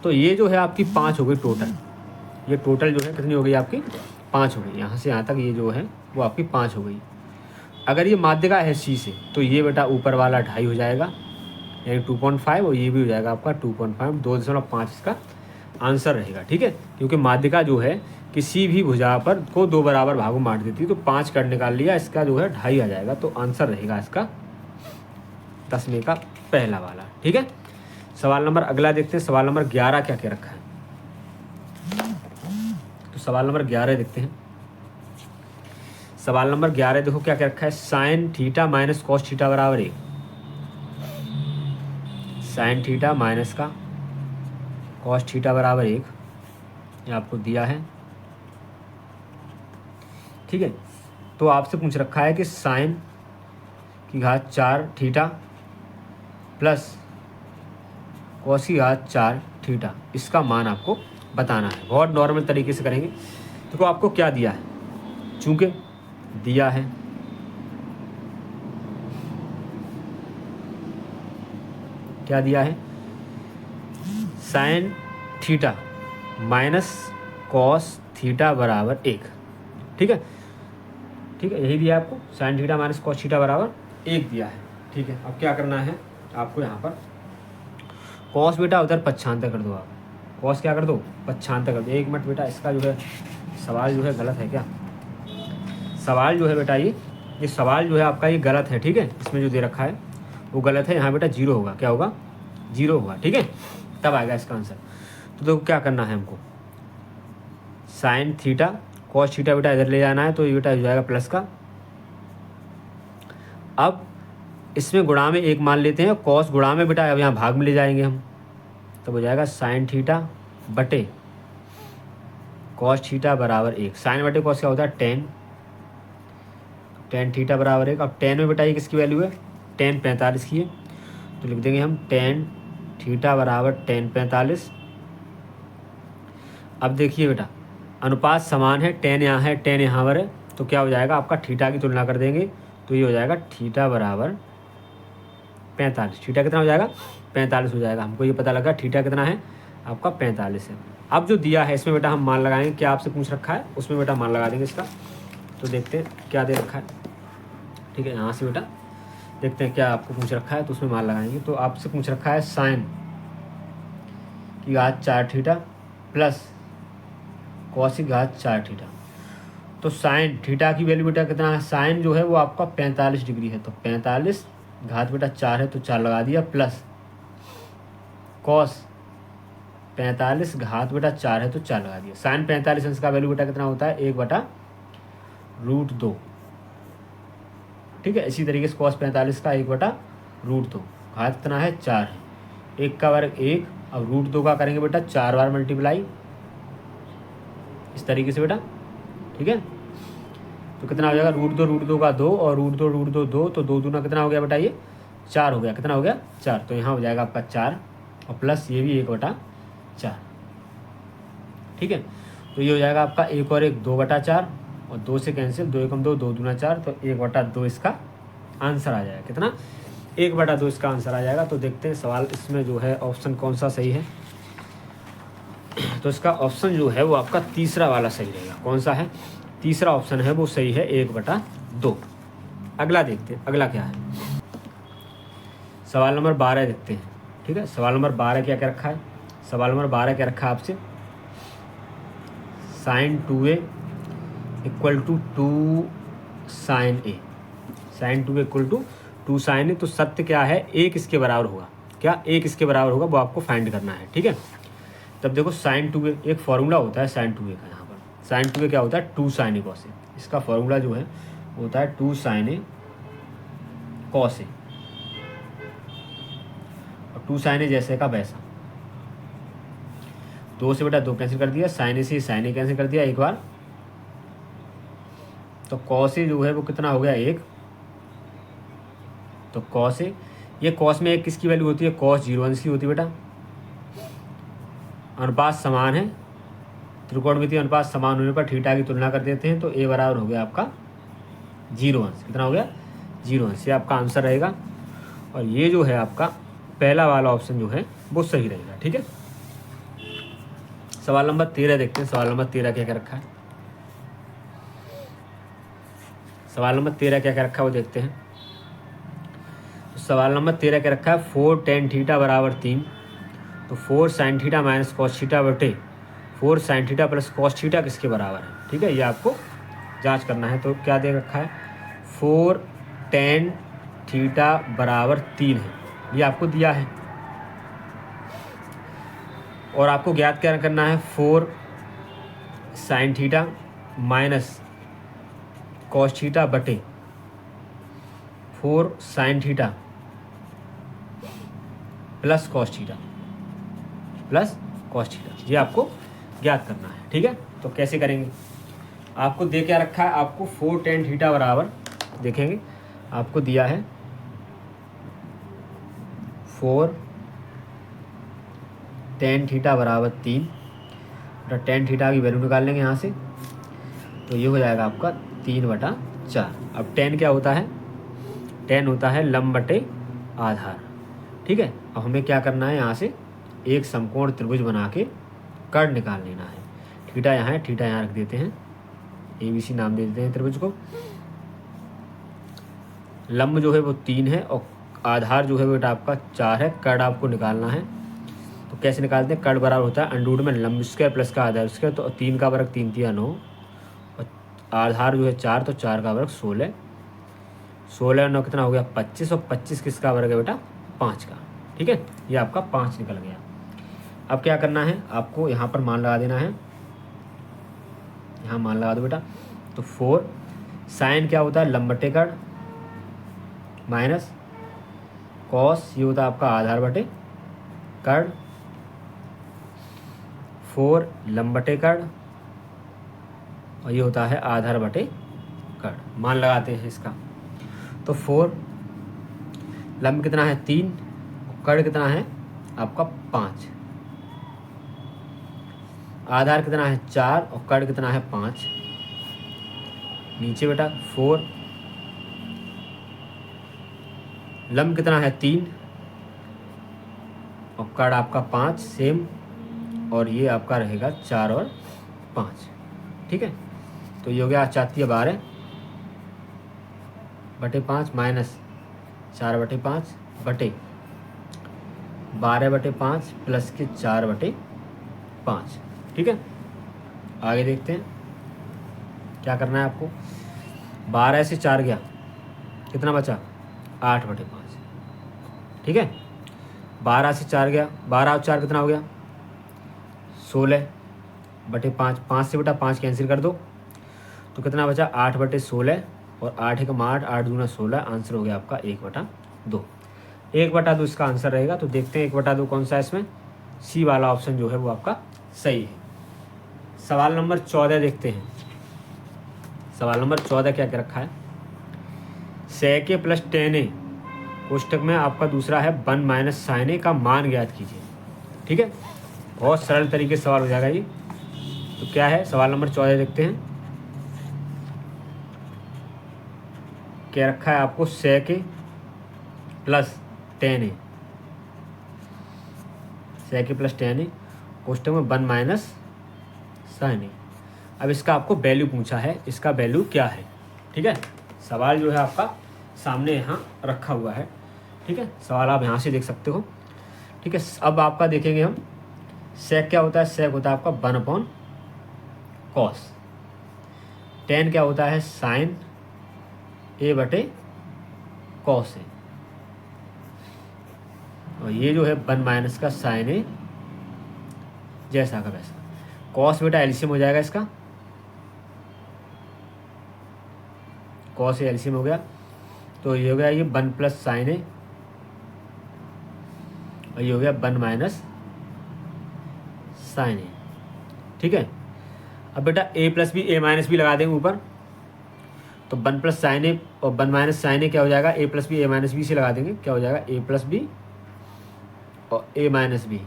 तो ये जो है आपकी 5 हो गई टोटल, ये टोटल जो है कितनी हो गई आपकी 5 हो गई, यहाँ से यहाँ तक ये जो है वो आपकी 5 हो गई। अगर ये माध्यिका है C से तो ये बेटा ऊपर वाला 2.5 हो जाएगा यानी 2.5, और ये भी हो जाएगा आपका 2.5, 2.5 इसका आंसर रहेगा। ठीक है, क्योंकि माध्यिका जो है किसी भी भुजा पर को 2 बराबर भागों में बांट देती है। तो 5 कर्ण निकाल लिया, इसका जो है 2.5 आ जाएगा, तो आंसर रहेगा इसका 10वें का पहला वाला। ठीक है, सवाल नंबर अगला देखते हैं। सवाल नंबर 11 क्या क्या रखा है, तो सवाल नंबर 11 देखते हैं। सवाल नंबर 11 देखो क्या क्या रखा है, sine theta minus cos theta बराबर 1, साइन थीटा माइनस का कॉस थीटा बराबर 1, ये आपको दिया है। ठीक है, तो आपसे पूछ रखा है कि साइन की घात 4 थीटा प्लस कॉस की घात 4 थीटा, इसका मान आपको बताना है। बहुत नॉर्मल तरीके से करेंगे। देखो आपको क्या दिया है, चूंकि दिया है क्या दिया है, sine theta minus cos theta बराबर 1। ठीक है, ठीक है, यही दिया आपको, sine theta minus cos theta बराबर 1 दिया है। ठीक है, अब क्या करना है आपको, यहाँ पर कॉस बेटा उधर पक्षांतर कर दो, आप कॉस क्या कर दो, पक्षांतर कर दो। 1 मिनट बेटा, इसका जो है सवाल जो है गलत है क्या, सवाल जो है बेटा ये सवाल जो है आपका ये गलत है। ठीक है, इसमें जो दे रखा है वो गलत है, यहाँ बेटा 0 होगा, क्या होगा 0 होगा। ठीक है, तब आएगा इसका आंसर। तो देखो क्या करना है हमको, साइन थीटा कॉस थीटा बेटा इधर ले जाना है, तो ये बेटा हो जाएगा प्लस का। अब इसमें गुणा में एक मान लेते हैं, कॉस गुणा में बेटा अब यहाँ भाग में ले जाएंगे हम, तो हो जाएगा साइन थीटा बटे कॉस थीटा बराबर 1। साइन बटे कॉस क्या होता है, टेन थीटा बराबर 1। अब टेन में बेटा ये किसकी वैल्यू है, टेन 45 की है, तो लिख देंगे हम टेन थीटा बराबर टेन 45। अब देखिए बेटा अनुपात समान है, टेन यहाँ है टेन यहाँ पर है, तो क्या हो जाएगा आपका थीटा की तुलना कर देंगे, तो ये हो जाएगा थीटा बराबर 45। थीटा कितना हो जाएगा, 45 हो जाएगा। हमको ये पता लगा थीटा कितना है आपका 45 है। अब जो दिया है इसमें बेटा हम मान लगाएंगे, क्या आपसे पूछ रखा है उसमें बेटा मान लगा देंगे इसका। तो देखते हैं क्या दे रखा है, ठीक है, यहाँ से बेटा देखते हैं क्या आपको पूछ रखा है, तो उसमें मान लगाएंगे। तो आपसे पूछ रखा है साइन की घात 4 थीटा प्लस कॉस की घात 4 थीटा। तो साइन थीटा की वैल्यू बेटा कितना है, साइन जो है वो आपका 45 डिग्री है, तो 45 घात बेटा 4 है तो 4 लगा दिया, प्लस कॉस 45 घात बेटा 4 है तो 4 लगा दिया। साइन 45 अंश का वैल्यू बेटा कितना होता है, 1/√2। ठीक है, इसी तरीके से कॉस 45 का 1/√2, घात कितना है 4 है, 1 का वर्ग 1, अब √2 का करेंगे बेटा 4 बार मल्टीप्लाई, इस तरीके से बेटा। ठीक है, तो कितना हो जाएगा, √2 का 2 और √2 2, तो 2 दूना कितना हो गया बेटा, ये 4 हो गया, कितना हो गया 4, तो यहाँ हो जाएगा आपका 4 और प्लस ये भी 1/4। ठीक है, तो ये हो जाएगा आपका 1 और 1 2/4 और 2 से कैंसिल, 2 एकम 2, 2 दूना 4, तो 1/2 इसका आंसर आ जाएगा। कितना, 1/2 इसका आंसर आ जाएगा। तो देखते हैं सवाल इसमें जो है ऑप्शन कौन सा सही है। तो इसका ऑप्शन जो है वो आपका तीसरा वाला सही रहेगा। कौन सा है, तीसरा ऑप्शन है वो सही है, 1/2। अगला देखते हैं, अगला क्या है, सवाल नंबर 12 देखते हैं। ठीक है, सवाल नंबर 12 क्या क्या रखा है, सवाल नंबर 12 क्या रखा है आपसे, sine 2a equal to 2 sine a, sine 2a equal to 2 sine a। तो सत्य क्या है, एक इसके बराबर होगा, क्या एक इसके बराबर होगा, वो आपको फाइंड करना है। ठीक है, तब देखो साइन 2a एक फार्मूला होता है साइन 2a का, यहाँ पर साइन 2a क्या होता है, 2 साइन a कॉस a। इसका फार्मूला जो है होता है 2 साइन a कॉस a, और 2 साइन a जैसे का वैसा। 2 से बेटा 2 कैंसिल कर दिया, साइन a से साइन a कैंसिल कर दिया एक बार, तो कॉस a जो है वो कितना हो गया 1। तो कॉस a, ये कॉस में एक किसकी वैल्यू होती है, कॉस 0 अंश की होती है बेटा। अनुपात समान है, त्रिकोणमितीय अनुपात समान होने पर थीटा की तुलना कर देते हैं, तो a बराबर हो गया आपका 0 अंश। कितना हो गया 0 अंश, ये आपका आंसर रहेगा। और ये जो है आपका पहला वाला ऑप्शन जो है वो सही रहेगा। ठीक है, सवाल नंबर 13 देखते हैं, सवाल नंबर 13 क्या क्या रखा है, सवाल नंबर 13 क्या क्या रखा है वो देखते हैं। तो सवाल नंबर 13 क्या रखा है, 4 tan थीटा बराबर 3, तो 4 sin theta minus cos theta बटे 4 sin theta plus cos theta किसके बराबर है। ठीक है, ये आपको जांच करना है। तो क्या दे रखा है, 4 tan थीटा बराबर 3 है, ये आपको दिया है, और आपको ज्ञात क्या करना है, 4 sin theta minus cos theta बटे 4 sin theta plus cos theta plus cos theta, ये आपको ज्ञात करना है। ठीक है, तो कैसे करेंगे, आपको दे क्या रखा है, आपको 4 tan थीटा बराबर देखेंगे, आपको दिया है 4 tan थीटा बराबर 3, तो tan थीटा की वैल्यू निकाल लेंगे यहाँ से, तो ये हो जाएगा आपका 3/4। अब tan क्या होता है, tan होता है लंब बटे आधार। ठीक है, अब हमें क्या करना है, यहाँ से एक समकोण त्रिभुज बना के कर्ण निकाल लेना है। थीटा यहाँ है, थीटा यहाँ रख देते हैं, ABC नाम दे देते हैं त्रिभुज को। लंब जो है वो 3 है और आधार जो है बेटा आपका 4 है। कर्ण आपको निकालना है, तो कैसे निकालते हैं, कर्ण बराबर होता है अंडूड में लंब स्क्वायर प्लस का आधार स्क्वायर, तो 3 का वर्ग 3 3 9 और आधार जो है 4, तो 4 का वर्ग 16, 16 और 9 कितना हो गया 25, और 25 किसका वर्ग है बेटा 5 का। ठीक है, ये आपका 5 निकल गया। अब क्या करना है, आपको यहाँ पर मान लगा देना है, यहाँ मान लगा दो बेटा। तो 4 साइन क्या होता है लंब बटे कर्ण माइनस कॉस ये होता है आपका आधार बटे कर्ण 4 लंब बटे कर्ण और ये होता है आधार बटे कर्ण। मान लगाते हैं इसका। तो 4 लंब कितना है 3 कर्ण कितना है आपका 5 आधार कितना है 4 और कर्ण कितना है 5। नीचे बेटा 4 लंब कितना है 3 और कर्ण आपका 5 सेम और ये आपका रहेगा 4 और 5। ठीक है, तो ये हो गया 4×12 बटे 5 माइनस 4 बटे 5 बटे 12 बटे 5 प्लस के 4 बटे 5। ठीक है, आगे देखते हैं क्या करना है आपको। 12 से 4 गया कितना बचा 8 बटे 5। ठीक है, 12 से 4 गया 12 और 4 कितना हो गया 16 बटे 5 5 से बेटा 5 कैंसिल कर दो तो कितना बचा 8 बटे 16 और 8 एकम 8 8 दूना 16। आंसर हो गया आपका 1/2। 1/2 इसका आंसर रहेगा। तो देखते हैं 1/2 कौन सा है इसमें। सी वाला ऑप्शन जो है वो आपका सही है। सवाल नंबर 14 देखते हैं। सवाल नंबर 14 क्या क्या रखा है। sec a plus tan a कोष्टक में आपका दूसरा है 1 माइनस sin a का मान ज्ञात कीजिए। ठीक है, बहुत सरल तरीके से सवाल हो जाएगा ये। तो क्या है सवाल नंबर 14 देखते हैं। क्या रखा है आपको sec a plus tan a sec a plus tan a कोष्टक में 1 माइनस sin a। अब इसका आपको वैल्यू पूछा है, इसका वैल्यू क्या है। ठीक है, सवाल जो है आपका सामने यहाँ रखा हुआ है। ठीक है, सवाल आप यहाँ से देख सकते हो। ठीक है, अब आपका देखेंगे हम sec क्या होता है। sec होता है आपका 1/cos। tan क्या होता है sin a बटे cos a और ये जो है 1 माइनस का sin a जैसा का वैसा। cos बेटा एलसीएम हो जाएगा इसका, cos एलसीएम हो गया तो ये हो गया ये 1 प्लस sin a और ये हो गया 1 माइनस sin a। ठीक है, अब बेटा a plus B a minus B लगा देंगे ऊपर तो 1 प्लस sin a और 1 माइनस sin a क्या हो जाएगा a plus B a minus B से लगा देंगे क्या हो जाएगा a प्लस बी और a माइनस बी।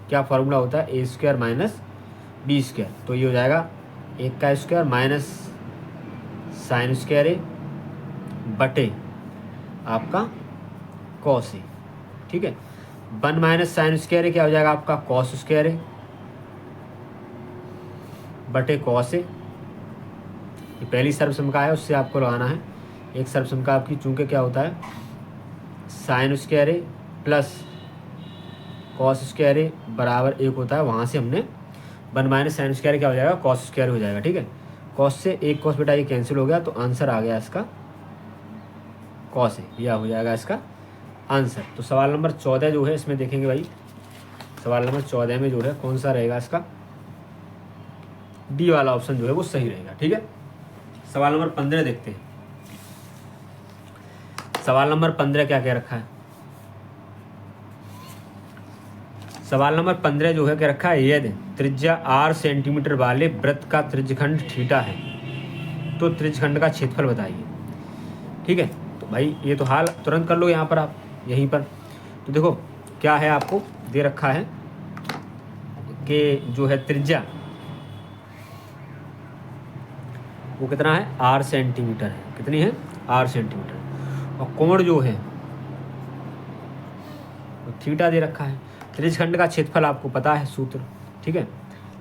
क्या फार्मूला होता है a square minus B square. तो ये हो जाएगा 1 का square minus sine square A बटे आपका कॉस ए। ठीक है, 1 माइनस साइन स्क्वायर ए क्या हो जाएगा आपका कॉस स्क्वायर ए बटे कॉस ए। ये पहली सर्वसम का है उससे आपको लगाना है। एक सर्वसम का आपकी चूंकि क्या होता है साइन स्क्वायर ए प्लस कॉस स्क्वायर ए बराबर 1 होता है। वहाँ से हमने 1 माइनस साइन स्क्वायर क्या हो जाएगा कॉस स्क्वायर हो जाएगा। ठीक है, कॉस से एक कॉस बेटा ये कैंसिल हो गया तो आंसर आ गया इसका कॉस है। यह हो जाएगा इसका आंसर। तो सवाल नंबर 14 जो है इसमें देखेंगे भाई, सवाल नंबर 14 में जो है कौन सा रहेगा इसका डी वाला ऑप्शन जो है वो सही रहेगा। ठीक है, सवाल नंबर 15 देखते हैं। सवाल नंबर 15 क्या क्या रखा है। सवाल नंबर 15 जो है क्या रखा है यदि त्रिज्या r सेंटीमीटर वाले वृत्त का त्रिज्यखंड थीटा है तो त्रिज्यखंड का क्षेत्रफल बताइए। ठीक है, तो भाई ये तो हाल तुरंत कर लो यहाँ पर आप यहीं पर। तो देखो क्या है आपको दे रखा है कि जो है त्रिज्या वो कितना है r सेंटीमीटर है। कितनी है r सेंटीमीटर और कोण जो है वो थीटा दे रखा है। त्रिज्यखंड का क्षेत्रफल आपको पता है सूत्र। ठीक है,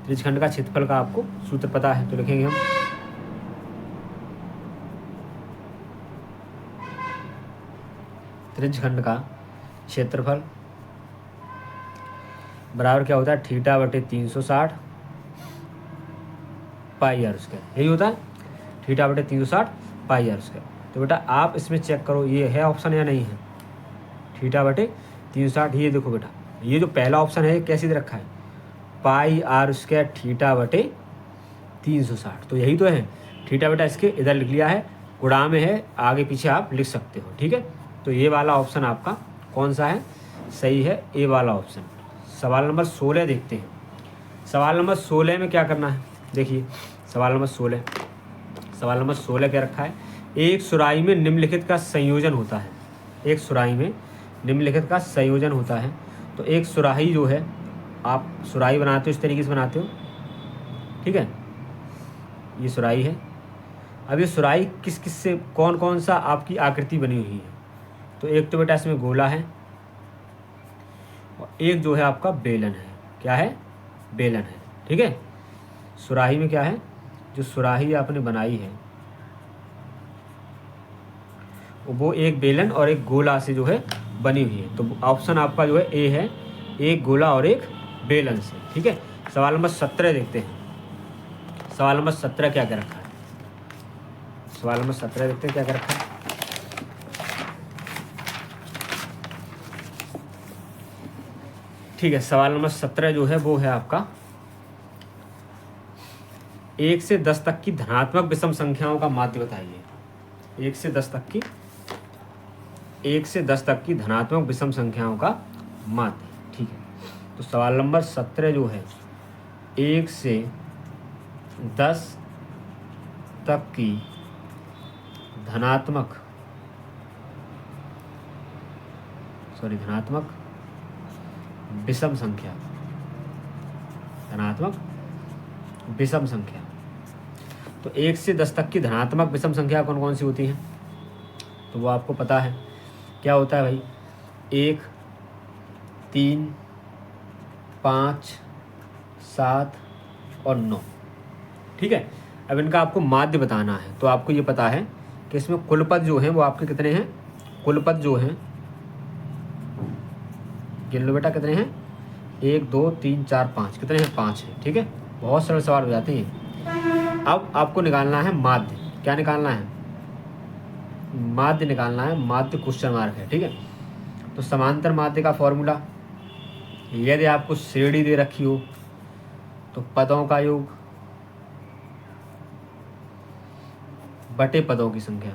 त्रिज्यखंड का क्षेत्रफल का आपको सूत्र पता है तो लिखेंगे हम त्रिज्यखंड का क्षेत्रफल बराबर क्या होता है थीटा बटे 360 पाई आर स्क्वायर। यही होता है थीटा बटे 360 पाई आर स्क्वायर। तो बेटा आप इसमें चेक करो ये है ऑप्शन या नहीं है थीटा बटे 360। ये देखो बेटा ये जो पहला ऑप्शन है कैसे दे रखा है पाई आर स्क्वायर थीटा बटे 360। तो यही तो है थीटा बेटा, इसके इधर लिख लिया है, गुणा में है, आगे पीछे आप लिख सकते हो। ठीक है, तो ये वाला ऑप्शन आपका कौन सा है, सही है ए वाला ऑप्शन। सवाल नंबर 16 देखते हैं। सवाल नंबर 16 में क्या करना है, देखिए सवाल नंबर 16 क्या रखा है, एक सुराही में निम्नलिखित का संयोजन होता है। एक सुराही में निम्नलिखित का संयोजन होता है। तो एक सुराही जो है, आप सुराही बनाते हो इस तरीके से बनाते हो, ठीक है, ये सुराही है। अब ये सुराही किस किस से, कौन कौन सा आपकी आकृति बनी हुई है, तो एक तो बेटा इसमें गोला है और एक जो है आपका बेलन है। क्या है, बेलन है। ठीक है, सुराही में क्या है, जो सुराही आपने बनाई है वो एक बेलन और एक गोला से जो है बनी हुई है। तो ऑप्शन आपका जो है ए है, एक गोला और एक बेलन से। ठीक है, सवाल नंबर 17 देखते हैं। सवाल नंबर 17 क्या क्या रखा है, सवाल नंबर 17 देखते हैं क्या क्या रखा है। ठीक है, सवाल नंबर 17 जो है वो है आपका 1 से 10 तक की धनात्मक विषम संख्याओं का माध्य बताइए। 1 से 10 तक की धनात्मक विषम संख्याओं का माध्य। ठीक है, तो सवाल नंबर 17 जो है 1 से 10 तक की धनात्मक विषम संख्या, धनात्मक विषम संख्या। तो 1 से 10 तक की धनात्मक विषम संख्या कौन कौन सी होती हैं, तो वो आपको पता है क्या होता है भाई, 1, 3, 5, 7 और 9। ठीक है, अब इनका आपको माध्य बताना है। तो आपको ये पता है कि इसमें कुलपद जो हैं वो आपके कितने हैं, कुलपद जो हैं गिन लो बेटा कितने हैं, 1 2 3 4 5, कितने हैं, 5 हैं। ठीक है, बहुत सरल सवाल हो जाते हैं। अब आपको निकालना है माध्य। क्या निकालना है, माध्य निकालना है, माध्य क्वेश्चन मार्क है। ठीक है, तो समांतर माध्य का फॉर्मूला, यदि आपको श्रेणी दे रखी हो तो पदों का योग बटे पदों की संख्या,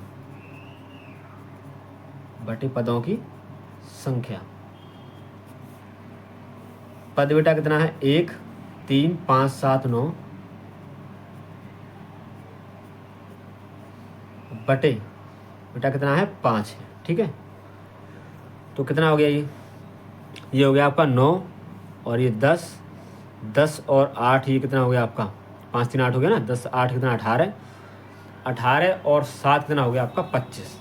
बटे पदों की संख्या। पद बेटा कितना है, 1 3 5 7 9 बटे बेटा कितना है, 5 है। ठीक है, तो कितना हो गया, ये हो गया आपका 9 और ये 10 और 8, ये कितना हो गया आपका, 5 3 8 हो गया ना, 10 8 कितना 18 और 7 कितना हो गया आपका 25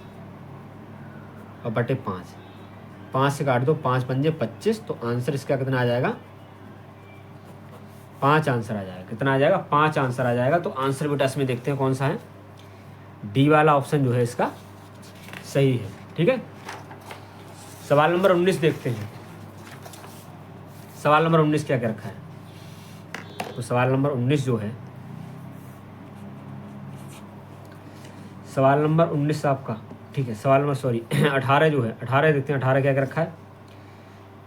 और बटे 5 से काट दो, 5 पंजे 25। तो आंसर इसका कितना आ जाएगा, 5 आंसर आ जाएगा। कितना आ जाएगा, 5 आंसर आ जाएगा। तो आंसर बेटा इसमें देखते हैं कौन सा है, डी वाला ऑप्शन जो है इसका सही है। ठीक है, सवाल नंबर 19 देखते हैं। सवाल नंबर 19 क्या क्या रखा है, तो सवाल नंबर 19 जो है, सवाल नंबर 19 आपका, ठीक है, सवाल नंबर 18 जो है, 18 देखते हैं। 18 क्या क्या रखा है,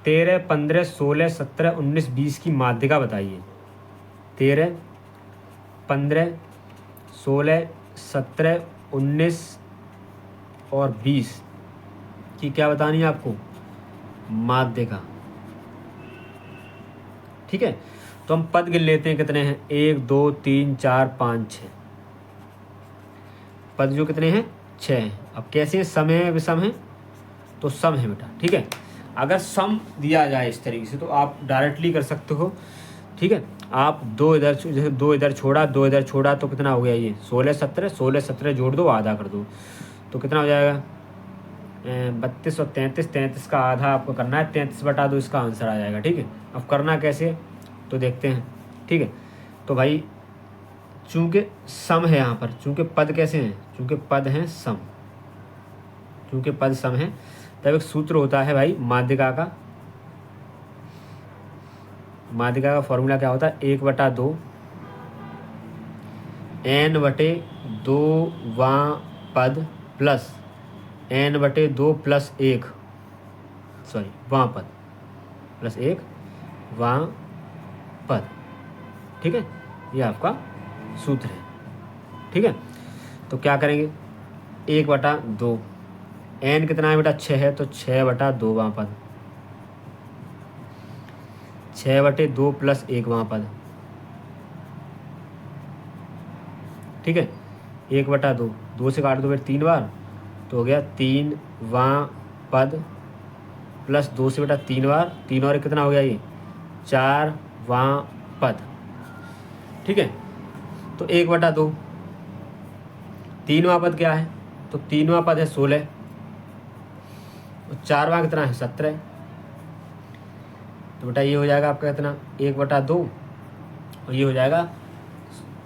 13 15 16 17 19 20 की माध्यिका बताइए। 13 15 16 17 19 और 20 की क्या बतानी है आपको, माध्यिका। ठीक है, तो हम पद गिन लेते हैं कितने हैं, 1 2 3 4 5 6 पद जो कितने हैं, 6 हैं। अब कैसे हैं, सम है विषम है, तो सम है बेटा। ठीक है, अगर सम दिया जाए इस तरीके से तो आप डायरेक्टली कर सकते हो। ठीक है, आप 2 इधर, जैसे 2 इधर छोड़ा 2 इधर छोड़ा तो कितना हो गया, ये 16 17 जोड़ दो, आधा कर दो, तो कितना हो जाएगा, 32 और 33 का आधा आपको करना है, 33 बटा 2 इसका आंसर आ जाएगा। ठीक है, अब करना कैसे तो देखते हैं। ठीक है, तो भाई चूंकि सम है यहाँ पर, चूंकि पद कैसे हैं, चूंकि पद हैं सम, चूंकि पद सम है, तब एक सूत्र होता है भाई माध्यिका का। माध्यिका का फॉर्मूला क्या होता है, 1/2 n/2 वां पद प्लस n/2 प्लस 1, सॉरी वां पद प्लस 1 वां पद। ठीक है, ये आपका सूत्र है। ठीक है, तो क्या करेंगे, 1/2, n कितना है बेटा 6 है, तो 6/2वां पद, 6/2 प्लस 1वां पद। ठीक है, 1/2, 2 से काट दो फिर 3 बार, तो हो गया 3वां पद प्लस 2 से बेटा 3 बार, 3 और कितना हो गया ये 4वां पद। ठीक है, तो 1/2, 3वां पद क्या है, तो 3वां पद है 16, और 4वां कितना है 17, तो बेटा ये हो जाएगा आपका कितना 1/2, और ये हो जाएगा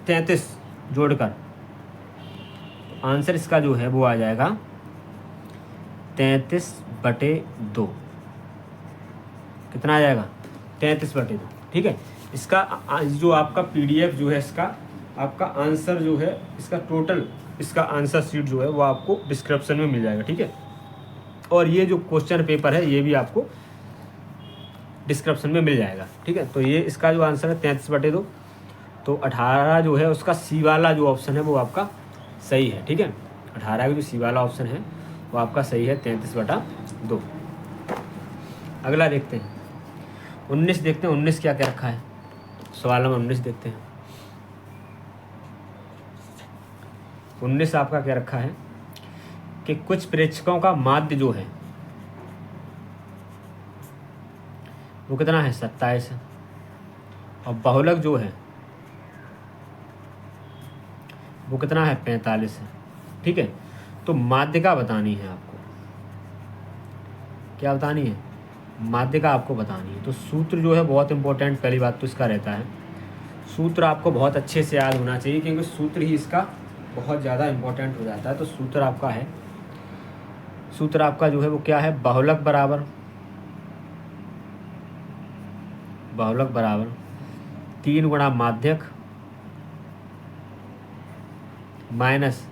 33 जोड़कर, तो आंसर इसका जो है वो आ जाएगा 33/2। कितना आ जाएगा 33/2। ठीक है, इसका जो आपका PDF जो है इसका आपका आंसर जो है इसका टोटल इसका आंसर शीट जो है वो आपको डिस्क्रिप्शन में मिल जाएगा। ठीक है, और ये जो क्वेश्चन पेपर है ये भी आपको डिस्क्रिप्शन में मिल जाएगा। ठीक है, तो ये इसका जो आंसर है 33/2, तो 18 जो है उसका सी वाला जो ऑप्शन है वो आपका सही है। ठीक है, 18 का जो सी वाला ऑप्शन है वो आपका सही है 33/2। अगला देखते हैं 19 देखते हैं, 19 क्या क्या रखा है, सवाल नंबर 19 देखते हैं। 19 आपका क्या रखा है कि कुछ प्रेक्षकों का माध्य जो है वो कितना है 27 है, और बहुलक जो है वो कितना है 45 है। ठीक है, तो माध्यिका बतानी है आपको, क्या बतानी है, माध्यिका आपको बतानी है। तो सूत्र जो है बहुत इंपॉर्टेंट, पहली बात तो इसका रहता है, सूत्र आपको बहुत अच्छे से याद होना चाहिए, क्योंकि सूत्र ही इसका बहुत ज़्यादा इंपॉर्टेंट हो जाता है। तो सूत्र आपका है, सूत्र आपका जो है वो क्या है, बहुलक बराबर 3 गुणा माध्यक माइनस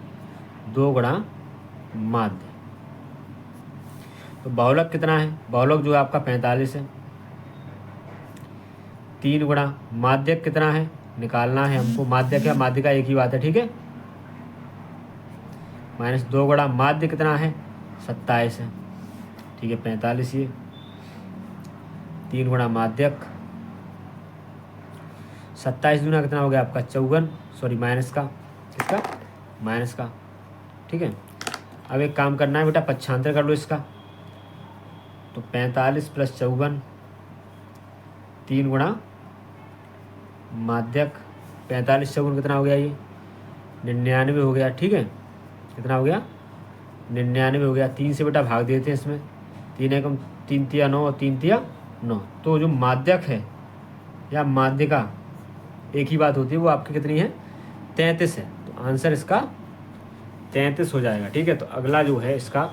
2 गुणा माध्य। तो बहुलक कितना है, बहुलक जो है आपका 45 है, 3 गुणा माध्यक कितना है निकालना है हमको, माध्यक या माध्यिका एक ही बात है। ठीक है, माइनस 2 गुणा माध्य कितना है 27 है। ठीक है, 45 ये 3 गुणा माध्यक, 27 दूना कितना हो गया आपका 54, सॉरी माइनस का, किसका माइनस का। ठीक है, अब एक काम करना है बेटा, पक्षांतर कर लो इसका, तो 45 प्लस 54, 3 गुणा माध्यक, 45 54 कितना हो गया ये 99 हो गया। ठीक है, कितना हो गया 99 हो गया। 3 से बेटा भाग देते हैं इसमें, 3 एकम 3 तिया 9 और 3 तिया 9, तो जो माध्यक है या माध्यिका एक ही बात होती है, वो आपकी कितनी है 33 है, तो आंसर इसका 33 हो जाएगा। ठीक है, तो अगला जो है इसका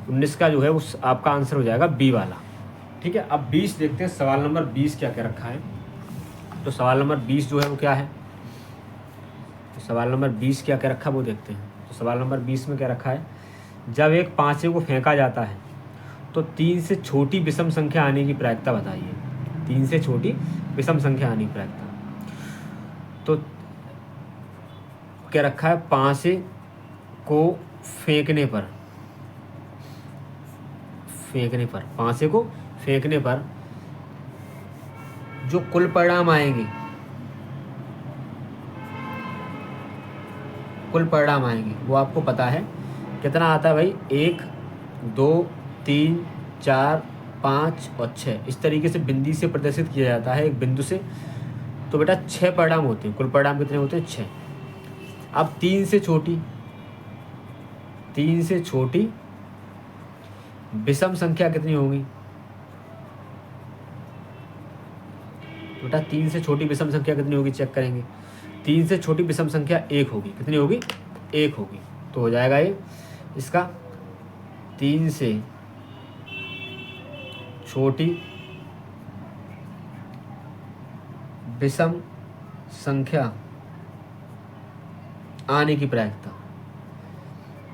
19 का जो है उस आपका आंसर हो जाएगा बी वाला। ठीक है, अब 20 देखते हैं, सवाल नंबर 20 क्या क्या रखा है। तो सवाल नंबर 20 जो है वो क्या है, तो सवाल नंबर 20 क्या क्या रखा है वो देखते हैं। तो सवाल नंबर 20 में क्या रखा है, जब एक पाँचे को फेंका जाता है तो 3 से छोटी विषम संख्या आने की प्रायिकता बताइए। 3 से छोटी विषम संख्या आने की प्रायिकता, तो क्या रखा है, पाँचे को फेंकने पर, पाँचे को फेंकने पर जो कुल परिणाम आएंगे, वो आपको पता है कितना आता है भाई, 1 2 3 4 5 और 6, इस तरीके से बिंदी से प्रदर्शित किया जाता है एक बिंदु से। तो बेटा 6 परिणाम होते हैं, कुल परिणाम कितने होते हैं 6। अब 3 से छोटी विषम संख्या कितनी होगी, बेटा 3 से छोटी विषम संख्या कितनी होगी चेक करेंगे। 3 से छोटी विषम संख्या 1 होगी, कितनी होगी 1 होगी, तो हो जाएगा ये इसका 3 से छोटी विषम संख्या आने की प्रायिकता,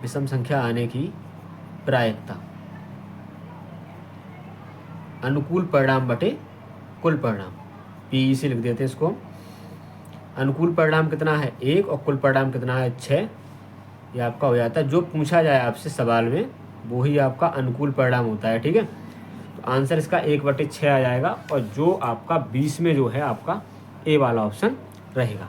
विषम संख्या आने की प्रायिकता अनुकूल परिणाम बटे कुल परिणाम, PE से लिख देते हैं इसको, अनुकूल परिणाम कितना है 1 और कुल परिणाम कितना है 6। ये आपका हो जाता है, जो पूछा जाए आपसे सवाल में वो ही आपका अनुकूल परिणाम होता है। ठीक है, तो आंसर इसका 1/6 आ जाएगा और जो आपका 20 में जो है आपका ए वाला ऑप्शन रहेगा।